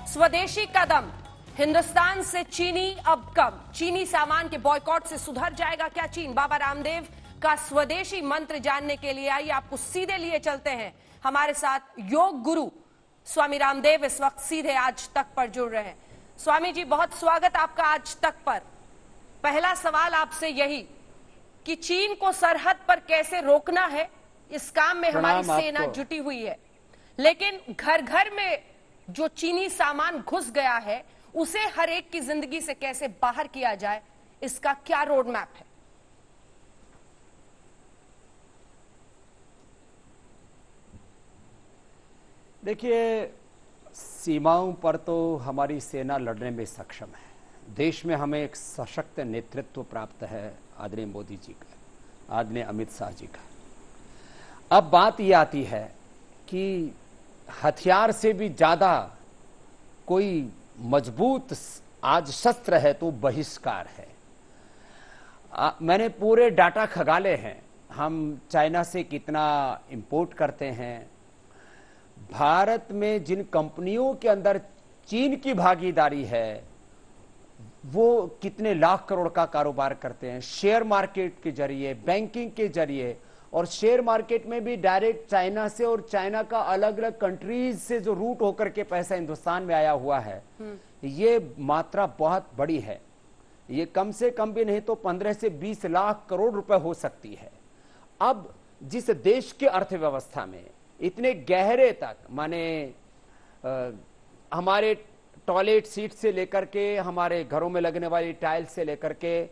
स्वदेशी कदम, हिंदुस्तान से चीनी अब कम, चीनी सामान के बॉयकॉट से सुधर जाएगा क्या चीन? बाबा रामदेव का स्वदेशी मंत्र जानने के लिए आइए आपको सीधे लिए चलते हैं। हमारे साथ योग गुरु स्वामी रामदेव इस वक्त सीधे आज तक पर जुड़ रहे हैं। स्वामी जी, बहुत स्वागत आपका आज तक पर। पहला सवाल आपसे यही कि चीन को सरहद पर कैसे रोकना है, इस काम में हमारी सेना जुटी हुई है, लेकिन घर घर में जो चीनी सामान घुस गया है उसे हर एक की जिंदगी से कैसे बाहर किया जाए, इसका क्या रोड मैप है? देखिए, सीमाओं पर तो हमारी सेना लड़ने में सक्षम है। देश में हमें एक सशक्त नेतृत्व प्राप्त है आदरणीय मोदी जी का, आदरणीय अमित शाह जी का। अब बात यह आती है कि हथियार से भी ज्यादा कोई मजबूत आज शस्त्र है तो बहिष्कार है। मैंने पूरे डाटा खगाले हैं, हम चाइना से कितना इंपोर्ट करते हैं, भारत में जिन कंपनियों के अंदर चीन की भागीदारी है वो कितने लाख करोड़ का कारोबार करते हैं शेयर मार्केट के जरिए, बैंकिंग के जरिए, और शेयर मार्केट में भी डायरेक्ट चाइना से और चाइना का अलग अलग कंट्रीज से जो रूट होकर के पैसा हिंदुस्तान में आया हुआ है, ये मात्रा बहुत बड़ी है। ये कम से कम भी नहीं तो 15 से 20 लाख करोड़ रुपए हो सकती है। अब जिस देश की अर्थव्यवस्था में इतने गहरे तक, माने हमारे टॉयलेट सीट से लेकर के, हमारे घरों में लगने वाली टाइल्स से लेकर के,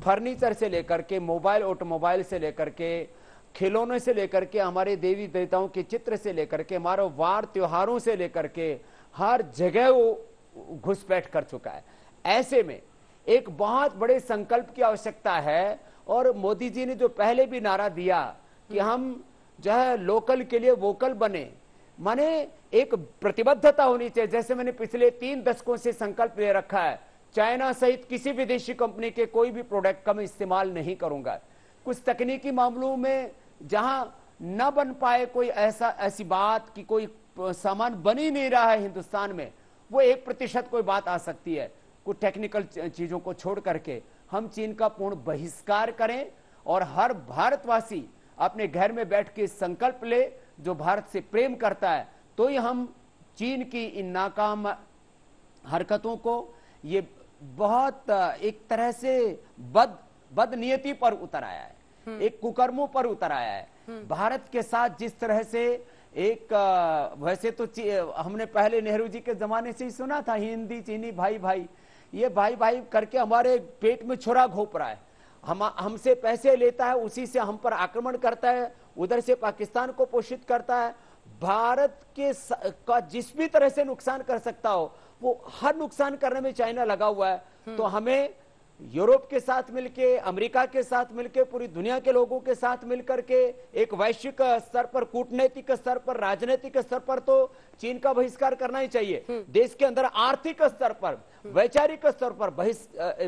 फर्नीचर से लेकर के, मोबाइल ऑटोमोबाइल से लेकर के, खिलौने से लेकर के, हमारे देवी देवताओं के चित्र से लेकर के, हमारे वार त्योहारों से लेकर के, हर जगह वो घुसपैठ कर चुका है। ऐसे में एक बहुत बड़े संकल्प की आवश्यकता है। और मोदी जी ने जो पहले भी नारा दिया कि हम जो है लोकल के लिए वोकल बने, माने एक प्रतिबद्धता होनी चाहिए। जैसे मैंने पिछले 3 दशकों से संकल्प ले रखा है, चाइना सहित किसी विदेशी कंपनी के कोई भी प्रोडक्ट का मैं इस्तेमाल नहीं करूंगा। कुछ तकनीकी मामलों में जहां न बन पाए कोई ऐसी बात कि कोई सामान बन ही नहीं रहा है हिंदुस्तान में, वो 1% कोई बात आ सकती है। कुछ टेक्निकल चीजों को छोड़ करके हम चीन का पूर्ण बहिष्कार करें और हर भारतवासी अपने घर में बैठ के संकल्प ले, जो भारत से प्रेम करता है, तो ही हम चीन की इन नाकाम हरकतों को, ये बहुत एक तरह से बदनीयती पर उतर आया है, एक कुकर्मों पर उतर आया है। भारत के साथ जिस तरह से एक वैसे तो हमने पहले नेहरू जी के जमाने से ही सुना था, हिंदी चीनी भाई भाई, ये भाई भाई करके हमारे पेट में छुरा घोंप रहा है। हमसे पैसे लेता है, उसी से हम पर आक्रमण करता है, उधर से पाकिस्तान को पोषित करता है। भारत का जिस भी तरह से नुकसान कर सकता हो वो हर नुकसान करने में चाइना लगा हुआ है। तो हमें यूरोप के साथ मिलके, अमेरिका के साथ मिलके, पूरी दुनिया के लोगों के साथ मिलकर के एक वैश्विक स्तर पर, कूटनीतिक स्तर पर, राजनीतिक स्तर पर तो चीन का बहिष्कार करना ही चाहिए। देश के अंदर आर्थिक स्तर पर, वैचारिक स्तर पर,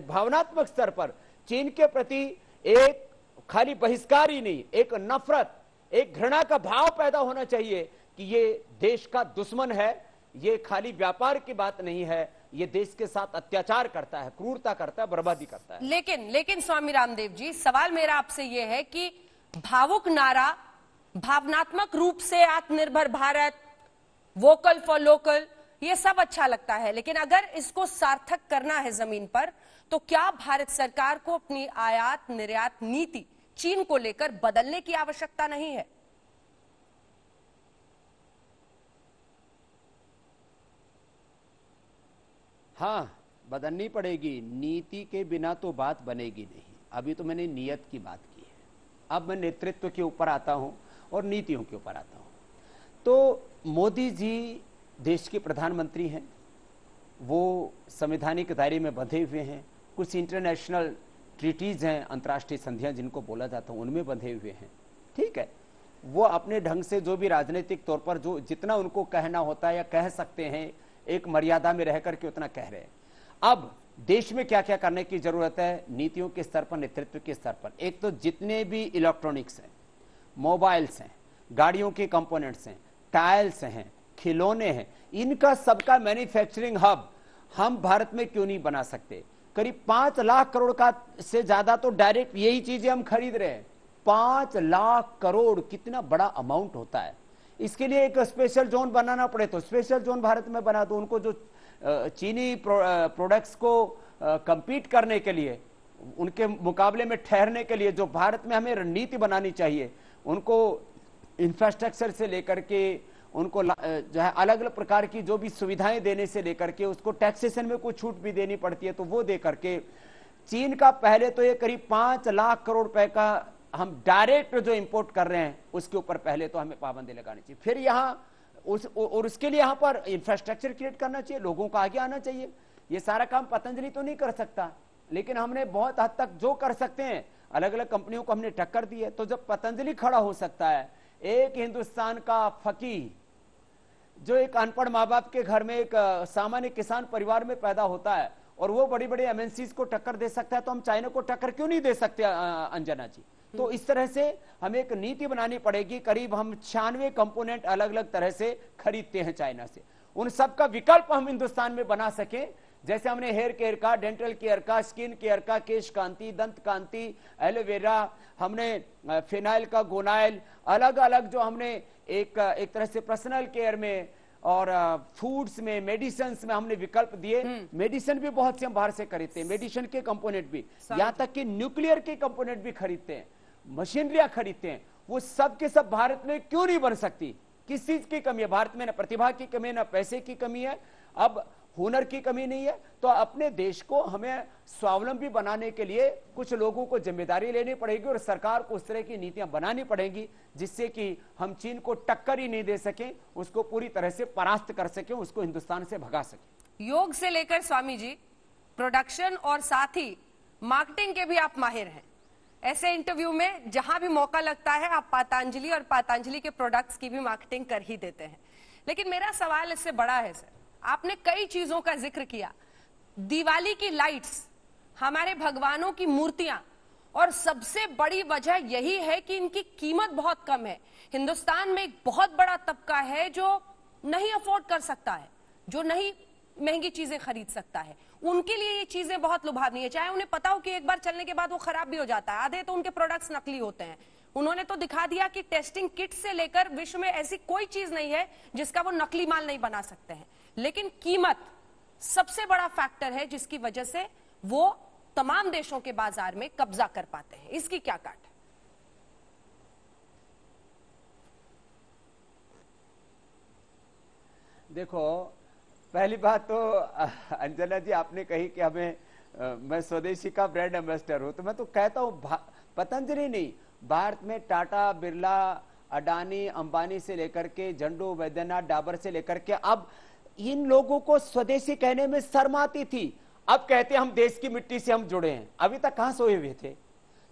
भावनात्मक स्तर पर चीन के प्रति एक खाली बहिष्कार ही नहीं, एक नफरत, एक घृणा का भाव पैदा होना चाहिए कि ये देश का दुश्मन है, ये खाली व्यापार की बात नहीं है, ये देश के साथ अत्याचार करता है, क्रूरता करता है, बर्बादी करता है। लेकिन स्वामी रामदेव जी, सवाल मेरा आपसे ये है कि भावुक नारा, भावनात्मक रूप से आत्मनिर्भर भारत, वोकल फॉर लोकल, ये सब अच्छा लगता है, लेकिन अगर इसको सार्थक करना है जमीन पर, तो क्या भारत सरकार को अपनी आयात निर्यात नीति चीन को लेकर बदलने की आवश्यकता नहीं है? हाँ, बदलनी पड़ेगी। नीति के बिना तो बात बनेगी नहीं। अभी तो मैंने नियत की बात की है, अब मैं नेतृत्व के ऊपर आता हूं और नीतियों के ऊपर आता हूं। तो मोदी जी देश के प्रधानमंत्री हैं, वो संवैधानिक दायरे में बंधे हुए हैं, कुछ इंटरनेशनल ट्रीटीज हैं, अंतर्राष्ट्रीय संधियां जिनको बोला जाता है, उनमें बंधे हुए हैं। ठीक है, वो अपने ढंग से जो भी राजनीतिक तौर पर जो जितना उनको कहना होता है या कह सकते हैं, एक मर्यादा में रह करके उतना कह रहे हैं। अब देश में क्या क्या करने की जरूरत है, नीतियों के स्तर पर, नेतृत्व के स्तर पर। एक तो जितने भी इलेक्ट्रॉनिक्स हैं, मोबाइल्स हैं, गाड़ियों के कंपोनेंट्स हैं, टाइल्स हैं, खिलौने हैं, इनका सबका मैन्युफैक्चरिंग हब हम भारत में क्यों नहीं बना सकते? करीब 5 लाख करोड़ का से ज्यादा तो डायरेक्ट यही चीजें हम खरीद रहे हैं। 5 लाख करोड़ कितना बड़ा अमाउंट होता है। इसके लिए एक स्पेशल जोन बनाना पड़े तो स्पेशल जोन भारत में बना दो। उनको जो चीनी प्रोडक्ट्स को कंपीट करने के लिए, उनके मुकाबले में ठहरने के लिए जो भारत में हमें रणनीति बनानी चाहिए, उनको इंफ्रास्ट्रक्चर से लेकर के उनको जो है अलग अलग प्रकार की जो भी सुविधाएं देने से लेकर के उसको टैक्सेशन में कुछ छूट भी देनी पड़ती है, तो वो दे करके चीन का पहले तो ये करीब 5 लाख करोड़ रुपए का हम डायरेक्ट जो इंपोर्ट कर रहे हैं उसके ऊपर पहले तो हमें पाबंदी लगानी चाहिए। फिर यहाँ और उसके लिए यहाँ पर इंफ्रास्ट्रक्चर क्रिएट करना चाहिए, लोगों को आगे आना चाहिए। ये सारा काम पतंजलि तो नहीं कर सकता, लेकिन हमने बहुत हद तक जो कर सकते हैं अलग अलग कंपनियों को हमने टक्कर दी है। तो जब पतंजलि खड़ा हो सकता है, एक हिंदुस्तान का फकीर जो एक अनपढ़ माँ बाप के घर में एक सामान्य किसान परिवार में पैदा होता है और वो बड़ी बड़ी एमएनसीज को टक्कर दे सकता है, तो हम चाइना को टक्कर क्यों नहीं दे सकते अंजना जी? तो इस तरह से हमें एक नीति बनानी पड़ेगी। करीब हम 96 कंपोनेंट अलग अलग तरह से खरीदते हैं चाइना से, उन सब का विकल्प हम हिंदुस्तान में बना सके। जैसे हमने हेयर केयर का, डेंटल केयर का, स्किन केयर का, केश कांति, दंत कांति, एलोवेरा, हमने फिनाइल का, गोनाइल, अलग अलग जो हमने एक तरह से पर्सनल केयर में और फूड्स में, मेडिसिन में हमने विकल्प दिए। मेडिसिन भी बहुत से हम बाहर से खरीदते हैं, मेडिसिन के कंपोनेंट भी, यहां तक कि न्यूक्लियर के कंपोनेंट भी खरीदते हैं, मशीनरियां खरीदते हैं। वो सब के सब भारत में क्यों नहीं बन सकती? किस चीज की कमी है? भारत में ना प्रतिभा की कमी है, ना पैसे की कमी है, अब हुनर की कमी नहीं है। तो अपने देश को हमें स्वावलंबी बनाने के लिए कुछ लोगों को जिम्मेदारी लेनी पड़ेगी और सरकार को उस तरह की नीतियां बनानी पड़ेंगी जिससे कि हम चीन को टक्कर ही नहीं दे सकें, उसको पूरी तरह से परास्त कर सकें, उसको हिंदुस्तान से भगा सकें। योग से लेकर स्वामी जी प्रोडक्शन और साथ ही मार्केटिंग के भी आप माहिर हैं। ऐसे इंटरव्यू में जहां भी मौका लगता है आप पतंजलि और पतंजलि के प्रोडक्ट्स की भी मार्केटिंग कर ही देते हैं। लेकिन मेरा सवाल इससे बड़ा है सर, आपने कई चीजों का जिक्र किया, दिवाली की लाइट्स, हमारे भगवानों की मूर्तियां, और सबसे बड़ी वजह यही है कि इनकी कीमत बहुत कम है। हिंदुस्तान में एक बहुत बड़ा तबका है जो नहीं अफोर्ड कर सकता है, जो नहीं महंगी चीजें खरीद सकता है, उनके लिए ये चीजें बहुत लुभावनी है। चाहे उन्हें पता हो कि एक बार चलने के बाद वो खराब भी हो जाता है, आधे तो उनके प्रोडक्ट्स नकली होते हैं। उन्होंने तो दिखा दिया कि टेस्टिंग किट से लेकर विश्व में ऐसी कोई चीज नहीं है जिसका वो नकली माल नहीं बना सकते हैं। लेकिन कीमत सबसे बड़ा फैक्टर है जिसकी वजह से वो तमाम देशों के बाजार में कब्जा कर पाते हैं। इसकी क्या काट है? देखो, पहली बात तो अंजना जी आपने कही कि हमें मैं स्वदेशी का ब्रांड एम्बेसडर हूं, तो मैं तो कहता हूं पतंजलि नहीं, भारत में टाटा, बिरला, अडानी, अंबानी से लेकर के झंडू, वैद्यनाथ, डाबर से लेकर के अब इन लोगों को स्वदेशी कहने में शर्म आती थी। अब कहते हम देश की मिट्टी से हम जुड़े हैं, अभी तक कहां सोए हुए थे।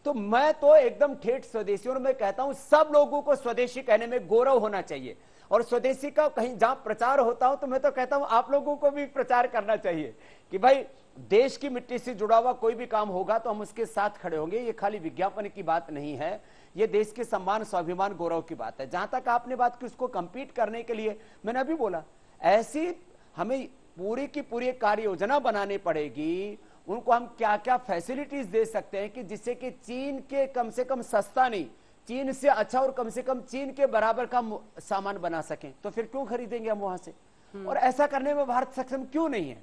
तो मैं तो एकदम ठेठ स्वदेशी, और मैं कहता हूं सब लोगों को स्वदेशी कहने में गौरव होना चाहिए। और स्वदेशी का कहीं जहां प्रचार होता हो तो मैं तो कहता हूं आप लोगों को भी प्रचार करना चाहिए कि भाई देश की मिट्टी से जुड़ा हुआ कोई भी काम होगा तो हम उसके साथ खड़े होंगे। ये खाली विज्ञापन की बात नहीं है, ये देश के सम्मान, स्वाभिमान, गौरव की बात है। जहां तक आपने बात की उसको कंपीट करने के लिए, मैंने अभी बोला, ऐसी हमें पूरी की पूरी कार्य योजना बनानी पड़ेगी। उनको हम क्या क्या फैसिलिटीज दे सकते हैं कि जिससे कि चीन के कम से कम सस्ता नहीं, चीन से अच्छा और कम से कम चीन के बराबर का सामान बना सकें। तो फिर क्यों खरीदेंगे हम वहां से? और ऐसा करने में भारत सक्षम क्यों नहीं है?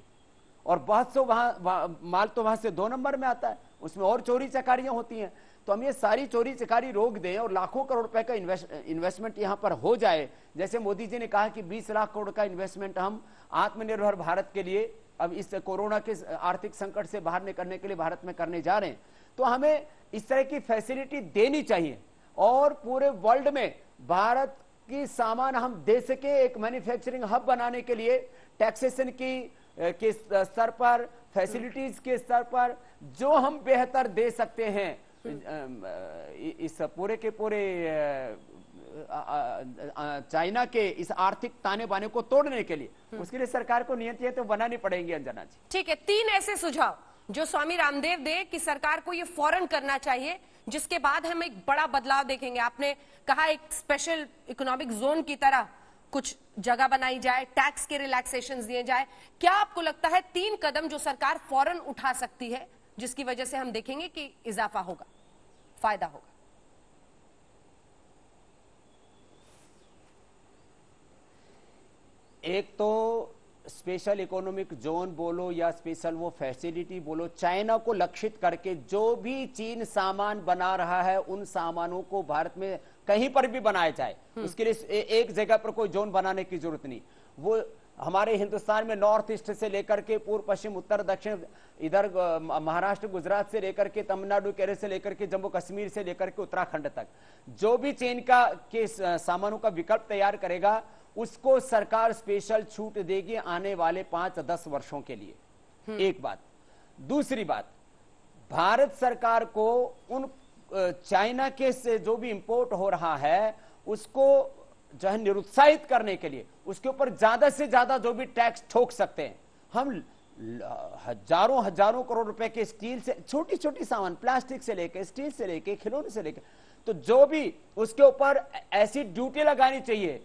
और बहुत से वहां माल तो वहां से 2 नंबर में आता है, उसमें और चोरी चकारियां होती हैं। तो हम ये सारी चोरी चकारी रोक दें और लाखों करोड़ रुपए का इन्वेस्टमेंट यहां पर हो जाए। जैसे मोदी जी ने कहा कि 20 लाख करोड़ का इन्वेस्टमेंट हम आत्मनिर्भर भारत के लिए अब इस कोरोना के आर्थिक संकट से बाहर निकलने के लिए भारत में करने जा रहे हैं। तो हमें इस तरह की फैसिलिटी देनी चाहिए और पूरे वर्ल्ड में भारत की सामान हम दे सके। एक मैन्युफैक्चरिंग हब बनाने के लिए टैक्सेशन के स्तर पर, फैसिलिटीज के स्तर पर जो हम बेहतर दे सकते हैं इस पूरे के पूरे चाइना के इस आर्थिक ताने बाने को तोड़ने के लिए, उसके लिए सरकार को नीतियां तो बनानी पड़ेंगी अंजना जी। ठीक है, 3 ऐसे सुझाव जो स्वामी रामदेव दे कि सरकार को ये फौरन करना चाहिए, जिसके बाद हम एक बड़ा बदलाव देखेंगे। आपने कहा एक स्पेशल इकोनॉमिक जोन की तरह कुछ जगह बनाई जाए, टैक्स के रिलैक्सेशन दिए जाए। क्या आपको लगता है 3 कदम जो सरकार फौरन उठा सकती है जिसकी वजह से हम देखेंगे कि इजाफा होगा, फायदा होगा? एक तो स्पेशल इकोनॉमिक जोन बोलो या स्पेशल वो फैसिलिटी बोलो, चाइना को लक्षित करके जो भी चीन सामान बना रहा है उन सामानों को भारत में कहीं पर भी बनाया जाए। उसके लिए एक जगह पर कोई जोन बनाने की जरूरत नहीं। वो हमारे हिंदुस्तान में नॉर्थ ईस्ट से लेकर के पूर्व पश्चिम उत्तर दक्षिण, इधर महाराष्ट्र गुजरात से लेकर के तमिलनाडु केरल से लेकर के जम्मू कश्मीर से लेकर के उत्तराखंड तक जो भी चीन का के सामानों का विकल्प तैयार करेगा उसको सरकार स्पेशल छूट देगी आने वाले 5-10 वर्षों के लिए। एक बात। दूसरी बात, भारत सरकार को उन चाइना के से जो भी इंपोर्ट हो रहा है उसको जो है निरुत्साहित करने के लिए उसके ऊपर ज्यादा से ज्यादा जो भी टैक्स ठोक सकते हैं। हम हजारों हजारों करोड़ रुपए के स्टील से, छोटी छोटी सामान, प्लास्टिक से लेकर स्टील से लेकर खिलौने से लेकर, तो जो भी उसके ऊपर ऐसी ड्यूटी लगानी चाहिए,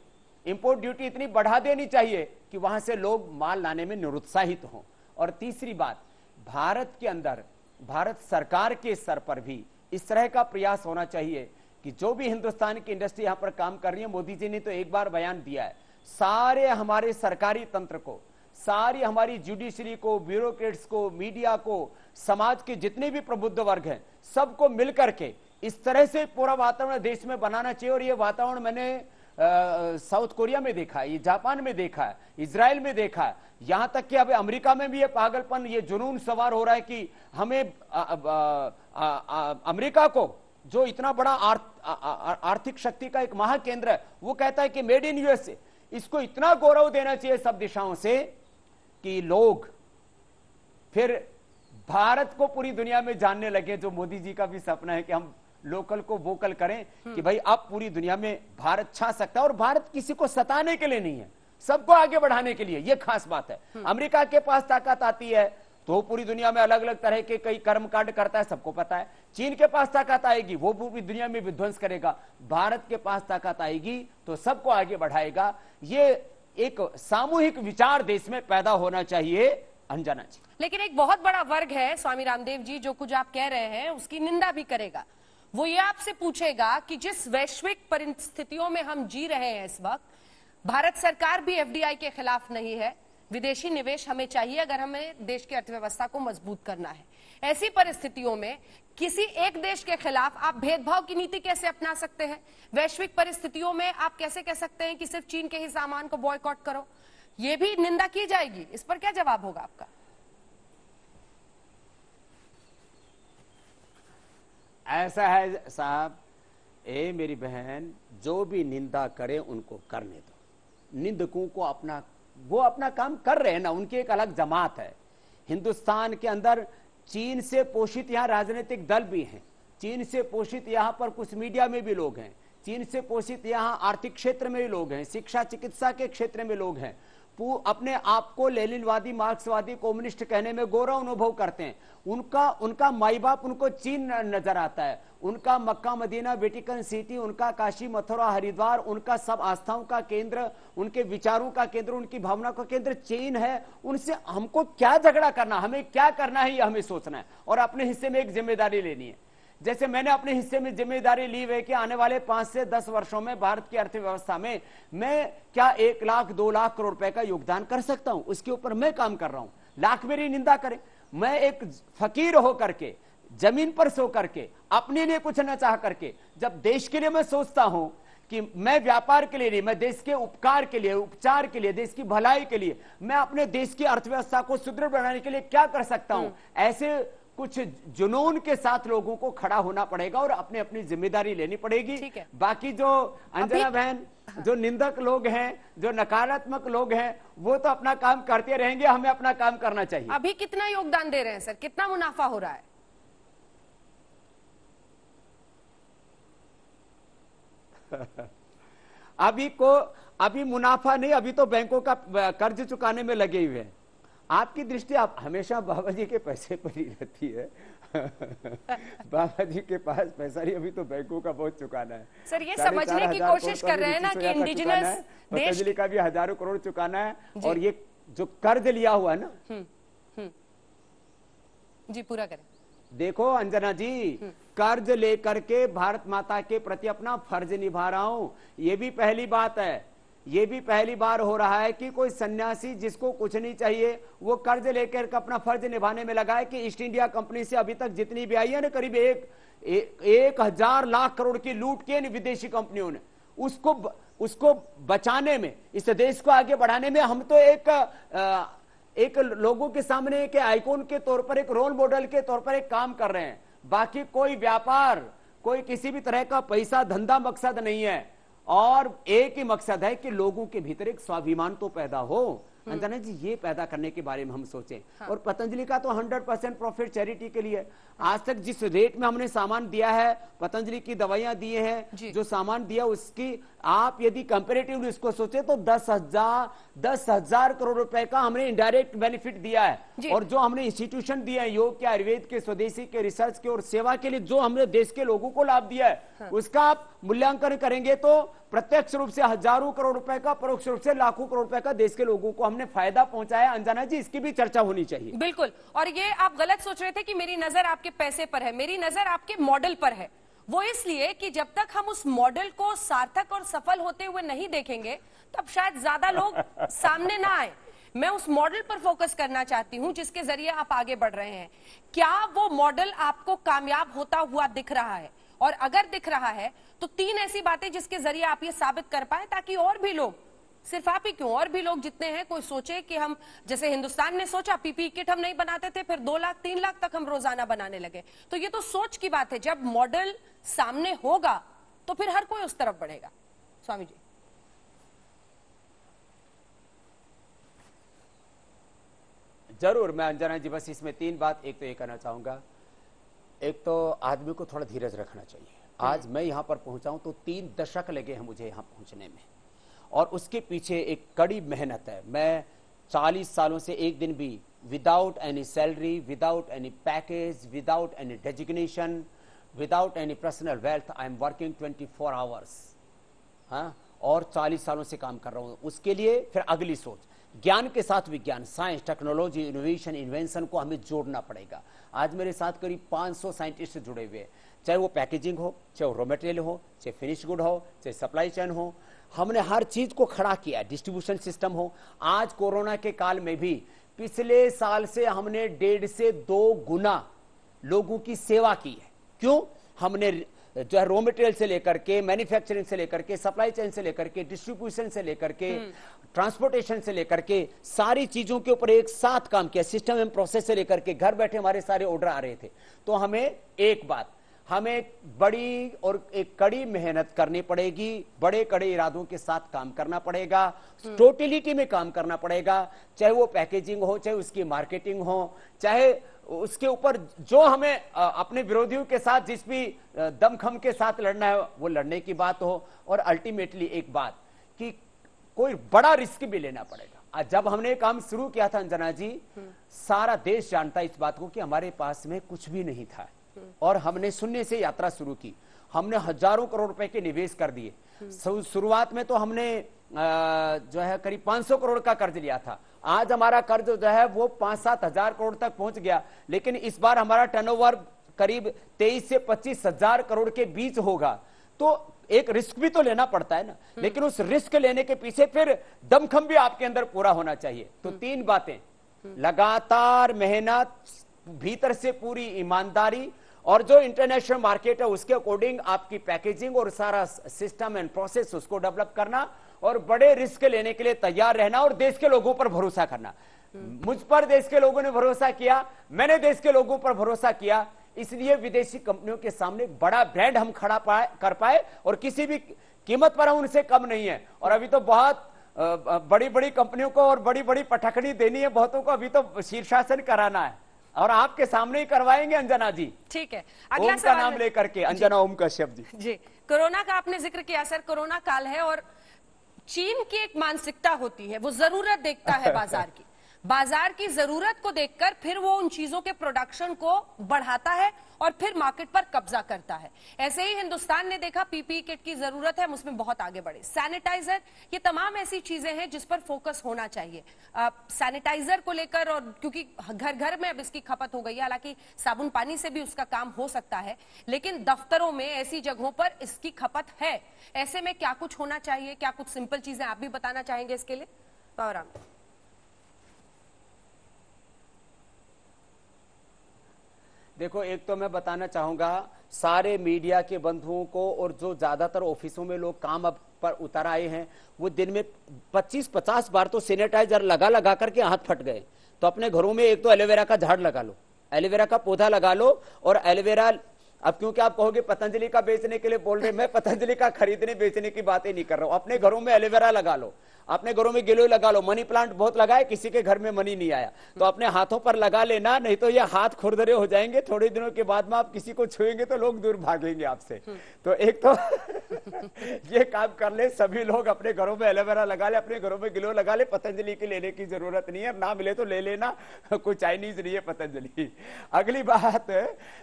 इंपोर्ट ड्यूटी इतनी बढ़ा देनी चाहिए कि वहां से लोग माल लाने में निरुत्साहित हों। और तीसरी बात, भारत के अंदर भारत सरकार के स्तर पर भी इस तरह का प्रयास होना चाहिए कि जो भी हिंदुस्तान की इंडस्ट्री यहां पर काम कर रही है, मोदी जी ने तो एक बार बयान दिया है, सारे हमारे सरकारी तंत्र को, सारी हमारी जुडिशरी को, ब्यूरोक्रेट्स को, मीडिया को, समाज के जितने भी प्रबुद्ध वर्ग हैं, सबको मिलकर के इस तरह से पूरा वातावरण देश में बनाना चाहिए। और ये वातावरण मैंने साउथ कोरिया में देखा है, ये जापान में देखा है, इजराइल में देखा है, यहां तक कि अब अमेरिका में भी ये पागलपन, ये जुनून सवार हो रहा है कि हमें अमेरिका को जो इतना बड़ा आर्थिक शक्ति का एक महाकेंद्र है, वो कहता है कि मेड इन यूएसए, इसको इतना गौरव देना चाहिए सब दिशाओं से कि लोग फिर भारत को पूरी दुनिया में जानने लगे। जो मोदी जी का भी सपना है कि हम लोकल को वोकल करें कि भाई अब पूरी दुनिया में भारत छा सकता है। और भारत किसी को सताने के लिए नहीं है, सबको आगे बढ़ाने के लिए, ये खास बात है। अमेरिका के पास ताकत आती है तो पूरी दुनिया में अलग अलग तरह के कई कर्मकांड करता है, सबको पता है। चीन के पास ताकत आएगी, वो पूरी दुनिया में विध्वंस करेगा। भारत के पास ताकत आएगी तो सबको आगे बढ़ाएगा। ये एक सामूहिक विचार देश में पैदा होना चाहिए, अंजना जी। लेकिन एक बहुत बड़ा वर्ग है स्वामी रामदेव जी, जो कुछ आप कह रहे हैं उसकी निंदा भी करेगा। वो ये आपसे पूछेगा कि जिस वैश्विक परिस्थितियों में हम जी रहे हैं इस वक्त, भारत सरकार भी एफडीआई के खिलाफ नहीं है, विदेशी निवेश हमें चाहिए अगर हमें देश की अर्थव्यवस्था को मजबूत करना है। ऐसी परिस्थितियों में किसी एक देश के खिलाफ आप भेदभाव की नीति कैसे अपना सकते हैं? वैश्विक परिस्थितियों में आप कैसे कह सकते हैं कि सिर्फ चीन के ही सामान को बॉयकॉट करो? यह भी निंदा की जाएगी, इस पर क्या जवाब होगा आपका? ऐसा है साहब, ए मेरी बहन, जो भी निंदा करे उनको करने दो। निंदकों को वो अपना काम कर रहे हैं ना, उनकी एक अलग जमात है। हिंदुस्तान के अंदर चीन से पोषित यहाँ राजनीतिक दल भी हैं, चीन से पोषित यहाँ पर कुछ मीडिया में भी लोग हैं, चीन से पोषित यहाँ आर्थिक क्षेत्र में भी लोग हैं, शिक्षा चिकित्सा के क्षेत्र में लोग हैं। अपने आप को लेनिनवादी, मार्क्सवादी, कम्युनिस्ट कहने में गौरव अनुभव करते हैं। उनका माई बाप उनको चीन नजर आता है। उनका मक्का मदीना, वेटिकन सिटी, उनका काशी मथुरा हरिद्वार, उनका सब आस्थाओं का केंद्र, उनके विचारों का केंद्र, उनकी भावना का केंद्र चीन है। उनसे हमको क्या झगड़ा करना, हमें क्या करना है ये हमें सोचना है और अपने हिस्से में एक जिम्मेदारी लेनी है। जैसे मैंने अपने हिस्से में जिम्मेदारी ली है कि आने वाले 5 से 10 वर्षों में भारत की अर्थव्यवस्था में मैं क्या 1 लाख 2 लाख करोड़ रुपए का योगदान कर सकता हूं, उसके ऊपर मैं काम कर रहा हूं। लाख मेरी निंदा करें, मैं एक फकीर होकर के, जमीन पर सो करके, अपने लिए कुछ न चाह करके, जब देश के लिए मैं सोचता हूं कि मैं व्यापार के लिए नहीं, मैं देश के उपकार के लिए, उपचार के लिए, देश की भलाई के लिए, मैं अपने देश की अर्थव्यवस्था को सुदृढ़ बनाने के लिए क्या कर सकता हूं, ऐसे कुछ जुनून के साथ लोगों को खड़ा होना पड़ेगा और अपनी अपनी जिम्मेदारी लेनी पड़ेगी। बाकी जो अंजना बहन, जो निंदक लोग हैं, जो नकारात्मक लोग हैं, वो तो अपना काम करते रहेंगे, हमें अपना काम करना चाहिए। अभी कितना योगदान दे रहे हैं सर, कितना मुनाफा हो रहा है? अभी मुनाफा नहीं, अभी तो बैंकों का कर्ज चुकाने में लगे हुए हैं। आपकी दृष्टि आप हमेशा बाबा जी के पैसे पर ही रहती है। बाबा जी के पास पैसा नहीं, अभी तो बैंकों का बहुत चुकाना है सर। ये समझने की कोशिश कर रहे हैं ना कि इंडिजिनस देश, पतंजलि का भी हजारों करोड़ चुकाना है, और ये जो कर्ज लिया हुआ है ना, जी पूरा करें। देखो अंजना जी, कर्ज लेकर के भारत माता के प्रति अपना फर्ज निभा रहा हूं, ये भी पहली बात है। ये भी पहली बार हो रहा है कि कोई सन्यासी जिसको कुछ नहीं चाहिए वो कर्ज लेकर अपना फर्ज निभाने में लगा है। कि ईस्ट इंडिया कंपनी से अभी तक जितनी भी आई है ना, करीब 1,000 लाख करोड़ की लूट की है विदेशी कंपनियों ने, उसको बचाने में, इस देश को आगे बढ़ाने में हम तो एक लोगों के सामने एक आइकॉन के तौर पर, एक रोल मॉडल के तौर पर एक काम कर रहे हैं। बाकी कोई व्यापार, कोई किसी भी तरह का पैसा धंधा मकसद नहीं है, और एक ही मकसद है कि लोगों के भीतर एक स्वाभिमान तो पैदा हो। अंजना जी, ये पैदा करने के बारे में हम सोचें। हाँ। और पतंजलि का तो 100% प्रॉफिट चैरिटी के लिए। आज तक जिस रेट में हमने सामान दिया है, पतंजलि की दवाइयां दिए हैं, जो सामान दिया उसकी आप यदि कंपेरेटिवली इसको सोचे तो 10,000 करोड़ रुपए का हमने इनडायरेक्ट बेनिफिट दिया है। और जो हमने इंस्टीट्यूशन दिए हैं, योग के, आयुर्वेद के, स्वदेशी के, रिसर्च के और सेवा के लिए जो हमने देश के लोगों को लाभ दिया है, हाँ। उसका आप मूल्यांकन करेंगे तो प्रत्यक्ष रूप से हजारों करोड़ रुपए का, परोक्ष रूप से लाखों करोड़ रुपए का देश के लोगों को हमने फायदा पहुंचाया। अंजना जी, इसकी भी चर्चा होनी चाहिए। बिल्कुल। और ये आप गलत सोच रहे थे कि मेरी नजर आपके पैसे पर है, मेरी नजर आपके मॉडल पर है। वो इसलिए कि जब तक हम उस मॉडल को सार्थक और सफल होते हुए नहीं देखेंगे तब शायद ज्यादा लोग सामने ना आए। मैं उस मॉडल पर फोकस करना चाहती हूं जिसके जरिए आप आगे बढ़ रहे हैं। क्या वो मॉडल आपको कामयाब होता हुआ दिख रहा है? और अगर दिख रहा है तो 3 ऐसी बातें जिसके जरिए आप ये साबित कर पाए, ताकि और भी लोग, सिर्फ आप ही क्यों, और भी लोग जितने हैं, कोई सोचे कि हम, जैसे हिंदुस्तान ने सोचा पीपीई किट हम नहीं बनाते थे, फिर 2 लाख 3 लाख तक हम रोजाना बनाने लगे। तो ये तो सोच की बात है। जब मॉडल सामने होगा तो फिर हर कोई उस तरफ बढ़ेगा। स्वामी जी। जरूर। मैं अंजना जी बस इसमें 3 बात, एक तो ये कहना चाहूंगा, एक तो आदमी को थोड़ा धीरज रखना चाहिए। आज मैं यहां पर पहुंचा हूं तो 3 दशक लगे हैं मुझे यहां पहुंचने में, और उसके पीछे एक कड़ी मेहनत है। मैं 40 सालों से एक दिन भी without any salary, without any package, without any designation, without any personal wealth, I am working 24 hours. हाँ, और 40 सालों से काम कर रहा हूं। उसके लिए फिर अगली सोच, ज्ञान के साथ विज्ञान, साइंस, टेक्नोलॉजी, इनोवेशन, इन्वेंशन को हमें जोड़ना पड़ेगा। आज मेरे साथ करीब 500 साइंटिस्ट जुड़े हुए हैं, चाहे वो पैकेजिंग हो, चाहे वो रॉ मटेरियल हो, चाहे फिनिश गुड हो, चाहे सप्लाई चेन हो। हमने हर चीज को खड़ा किया, डिस्ट्रीब्यूशन सिस्टम हो। आज कोरोना के काल में भी पिछले साल से हमने 1.5 से 2 गुना लोगों की सेवा की है। क्यों? हमने जो है रॉ मटेरियल से लेकर के, मैन्युफैक्चरिंग से लेकर के, सप्लाई चेन से लेकर के, डिस्ट्रीब्यूशन से लेकर के, ट्रांसपोर्टेशन से लेकर के, सारी चीजों के ऊपर एक साथ काम किया। सिस्टम एंड प्रोसेस से लेकर के घर बैठे हमारे सारे ऑर्डर आ रहे थे। तो हमें बड़ी और एक कड़ी मेहनत करनी पड़ेगी, बड़े कड़े इरादों के साथ काम करना पड़ेगा, टोटलिटी में काम करना पड़ेगा। चाहे वो पैकेजिंग हो, चाहे उसकी मार्केटिंग हो, चाहे उसके ऊपर जो हमें अपने विरोधियों के साथ जिस भी दमखम के साथ लड़ना है वो लड़ने की बात हो। और अल्टीमेटली एक बात कि कोई बड़ा रिस्क भी लेना पड़ेगा। जब हमने काम शुरू किया था अंजना जी, सारा देश जानता है इस बात को कि हमारे पास में कुछ भी नहीं था, और हमने शून्य से यात्रा शुरू की। हमने हजारों करोड़ रुपए के निवेश कर दिए। शुरुआत में तो हमने जो है करीब 500 करोड़ का कर्ज लिया था। आज हमारा कर्ज जो है वो 5-7 हजार करोड़ तक पहुंच गया। लेकिन इस बार हमारा टर्नओवर करीब 23 से 25 हजार करोड़ के बीच होगा। तो एक रिस्क भी तो लेना पड़ता है ना, लेकिन उस रिस्क लेने के पीछे फिर दमखम भी आपके अंदर पूरा होना चाहिए। तो 3 बातें, लगातार मेहनत, भीतर से पूरी ईमानदारी, और जो इंटरनेशनल मार्केट है उसके अकॉर्डिंग आपकी पैकेजिंग और सारा सिस्टम एंड प्रोसेस उसको डेवलप करना, और बड़े रिस्क लेने के लिए तैयार रहना, और देश के लोगों पर भरोसा करना। मुझ पर देश के लोगों ने भरोसा किया, मैंने देश के लोगों पर भरोसा किया, इसलिए विदेशी कंपनियों के सामने बड़ा ब्रांड हम खड़ा कर पाए, और किसी भी कीमत पर हम उनसे कम नहीं है। और अभी तो बहुत बड़ी बड़ी कंपनियों को और बड़ी बड़ी पटखनी देनी है बहुतों को, अभी तो शीर्षासन कराना है, और आपके सामने ही करवाएंगे अंजना जी। ठीक है, अगला ओम का नाम लेकर के, अंजना ओम कश्यप जी। कोरोना का आपने जिक्र किया सर। कोरोना काल है और चीन की एक मानसिकता होती है, वो जरूरत देखता है बाजार की। बाजार की जरूरत को देखकर फिर वो उन चीजों के प्रोडक्शन को बढ़ाता है और फिर मार्केट पर कब्जा करता है। ऐसे ही हिंदुस्तान ने देखा पीपीई किट की जरूरत है, हम उसमें बहुत आगे बढ़े। सैनिटाइजर, ये तमाम ऐसी चीजें हैं जिस पर फोकस होना चाहिए सैनिटाइजर को लेकर, और क्योंकि घर घर में अब इसकी खपत हो गई है, हालांकि साबुन पानी से भी उसका काम हो सकता है, लेकिन दफ्तरों में ऐसी जगहों पर इसकी खपत है। ऐसे में क्या कुछ होना चाहिए, क्या कुछ सिंपल चीजें आप भी बताना चाहेंगे इसके लिए? बाबूराम, देखो, एक तो मैं बताना चाहूंगा सारे मीडिया के बंधुओं को, और जो ज्यादातर ऑफिसों में लोग काम अब पर उतर आए हैं, वो दिन में 25-50 बार तो सैनिटाइजर लगा लगा करके हाथ फट गए। तो अपने घरों में एक तो एलोवेरा का झाड़ लगा लो, एलोवेरा का पौधा लगा लो। और एलोवेरा, अब क्योंकि आप कहोगे पतंजलि का बेचने के लिए बोल रहे, मैं पतंजलि का खरीदने बेचने की बातें नहीं कर रहा हूं। अपने घरों में एलोवेरा लगा लो, अपने घरों में गिलोय लगा लो। मनी प्लांट बहुत लगाए, किसी के घर में मनी नहीं आया, तो अपने हाथों पर लगा लेना, नहीं तो ये हाथ खुरदरे हो जाएंगे। थोड़े दिनों के बाद में आप किसी को छुएंगे तो लोग दूर भागेंगे आपसे। तो एक तो ये काम कर ले, सभी लोग अपने घरों में एलोवेरा लगा ले, अपने घरों में गिलोय लगा ले। पतंजलि की लेने की जरूरत नहीं है, ना मिले तो ले लेना, कोई चाइनीज नहीं है पतंजलि। अगली बात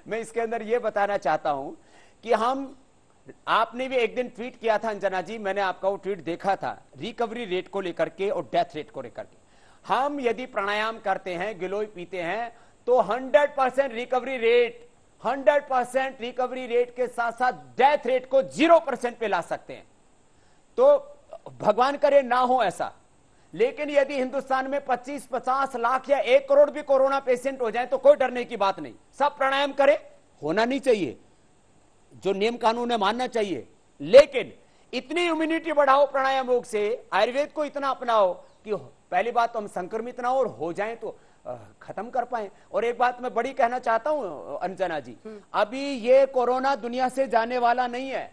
मैं इसके अंदर ये बताना चाहता हूं कि आपने भी एक दिन ट्वीट किया था अंजना जी, मैंने आपका वो ट्वीट देखा था, रिकवरी रेट को लेकर के और डेथ रेट को लेकर के। हम यदि प्राणायाम करते हैं, गिलोय पीते हैं, तो 100% रिकवरी रेट, 100% रिकवरी रेट के साथ साथ डेथ रेट को 0% पे ला सकते हैं। तो भगवान करे ना हो ऐसा, लेकिन यदि हिंदुस्तान में 25-50 लाख या 1 करोड़ भी कोरोना पेशेंट हो जाए तो कोई डरने की बात नहीं। सब प्राणायाम करें, होना नहीं चाहिए, जो नियम कानून है मानना चाहिए, लेकिन इतनी इम्यूनिटी बढ़ाओ प्राणायाम योग से, आयुर्वेद को इतना अपनाओ कि पहली बात तो हम संक्रमित ना और हो जाएं तो खत्म कर पाए। और एक बात मैं बड़ी कहना चाहता हूं अंजना जी, अभी ये कोरोना दुनिया से जाने वाला नहीं है।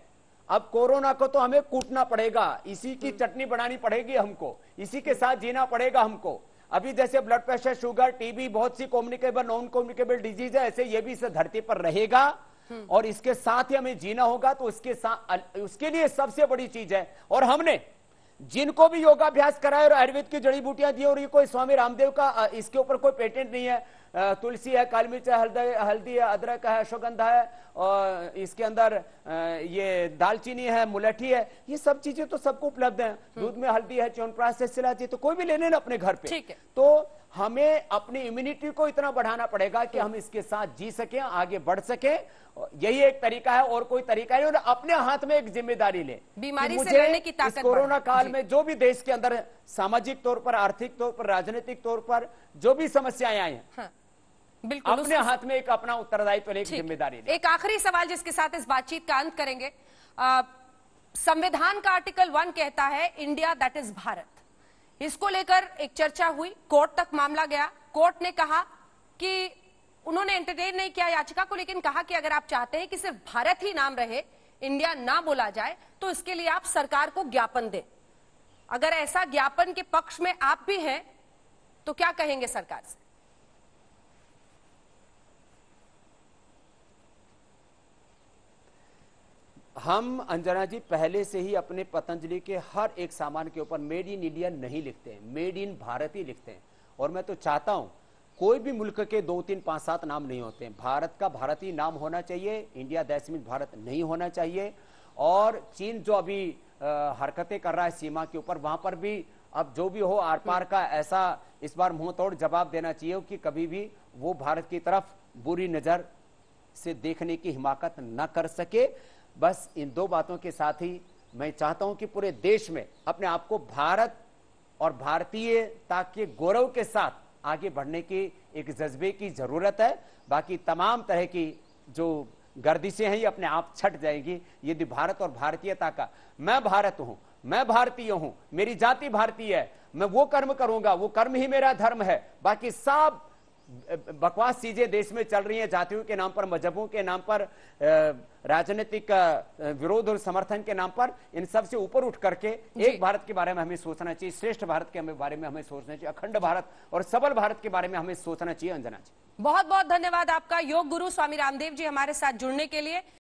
अब कोरोना को तो हमें कूटना पड़ेगा, इसी की चटनी बनानी पड़ेगी हमको, इसी के साथ जीना पड़ेगा हमको। अभी जैसे ब्लड प्रेशर, शुगर, टीबी, बहुत सी कम्युनिकेबल नॉन कम्युनिकेबल डिजीज है, ऐसे ये भी इस धरती पर रहेगा और इसके साथ ही हमें जीना होगा। तो उसके लिए सबसे बड़ी चीज है, और हमने जिनको भी योगाभ्यास कराया और आयुर्वेद की जड़ी बूटियां दी, और ये कोई स्वामी रामदेव का इसके ऊपर कोई पेटेंट नहीं है, तुलसी है, काली मिर्च है, हल्दी है, अदरक है, अश्वगंधा है, और इसके अंदर ये दालचीनी है, मुलठी है, ये सब चीजें तो सबको उपलब्ध है। दूध में हल्दी है, च्यवनप्राश से इलायची, तो कोई भी लेने ना अपने घर पे। तो हमें अपनी इम्यूनिटी को इतना बढ़ाना पड़ेगा कि हम इसके साथ जी सकें, आगे बढ़ सकें। यही एक तरीका है, और कोई तरीका नहीं। और अपने हाथ में एक जिम्मेदारी ले, बीमारी से लड़ने की ताकत। कोरोना काल में जो भी देश के अंदर सामाजिक तौर पर, आर्थिक तौर पर, राजनीतिक तौर पर जो भी समस्याएं आई हैं, हाँ, बिल्कुल अपने हाथ में एक अपना उत्तरदायित्व, एक जिम्मेदारी ले। एक आखिरी सवाल जिसके साथ इस बातचीत का अंत करेंगे। संविधान का आर्टिकल 1 कहता है इंडिया दैट इज भारत। इसको लेकर एक चर्चा हुई, कोर्ट तक मामला गया। कोर्ट ने कहा कि उन्होंने एंटरटेन नहीं किया याचिका को, लेकिन कहा कि अगर आप चाहते हैं कि सिर्फ भारत ही नाम रहे, इंडिया ना बोला जाए, तो इसके लिए आप सरकार को ज्ञापन दें। अगर ऐसा ज्ञापन के पक्ष में आप भी हैं तो क्या कहेंगे सरकार से? हम अंजना जी पहले से ही अपने पतंजलि के हर एक सामान के ऊपर मेड इन इंडिया नहीं लिखते हैं, मेड इन भारत ही लिखते हैं। और मैं तो चाहता हूं कोई भी मुल्क के 2, 3, 5, 7 नाम नहीं होते हैं, भारत का भारत ही नाम होना चाहिए, इंडिया दैट मीन्स भारत नहीं होना चाहिए। और चीन जो अभी हरकतें कर रहा है सीमा के ऊपर, वहां पर भी अब जो भी हो आर पार का ऐसा इस बार मुंह तोड़ जवाब देना चाहिए कि कभी भी वो भारत की तरफ बुरी नजर से देखने की हिमाकत न कर सके। बस इन 2 बातों के साथ ही मैं चाहता हूं कि पूरे देश में अपने आप को भारत और भारतीयता के गौरव के साथ आगे बढ़ने की एक जज्बे की जरूरत है। बाकी तमाम तरह की जो गर्दिशें हैं ये अपने आप छट जाएगी यदि भारत और भारतीयता का, मैं भारत हूं, मैं भारतीय हूं, मेरी जाति भारतीय है, मैं वो कर्म करूंगा, वो कर्म ही मेरा धर्म है। बाकी सब बकवास चीजें देश में चल रही हैं, जातियों के नाम पर, मजहबों के नाम पर, राजनीतिक विरोध और समर्थन के नाम पर, इन सब से ऊपर उठ करके एक भारत के बारे में हमें सोचना चाहिए, श्रेष्ठ भारत के बारे में हमें सोचना चाहिए, अखंड भारत और सबल भारत के बारे में हमें सोचना चाहिए। अंजना जी, बहुत बहुत धन्यवाद आपका, योग गुरु स्वामी रामदेव जी हमारे साथ जुड़ने के लिए।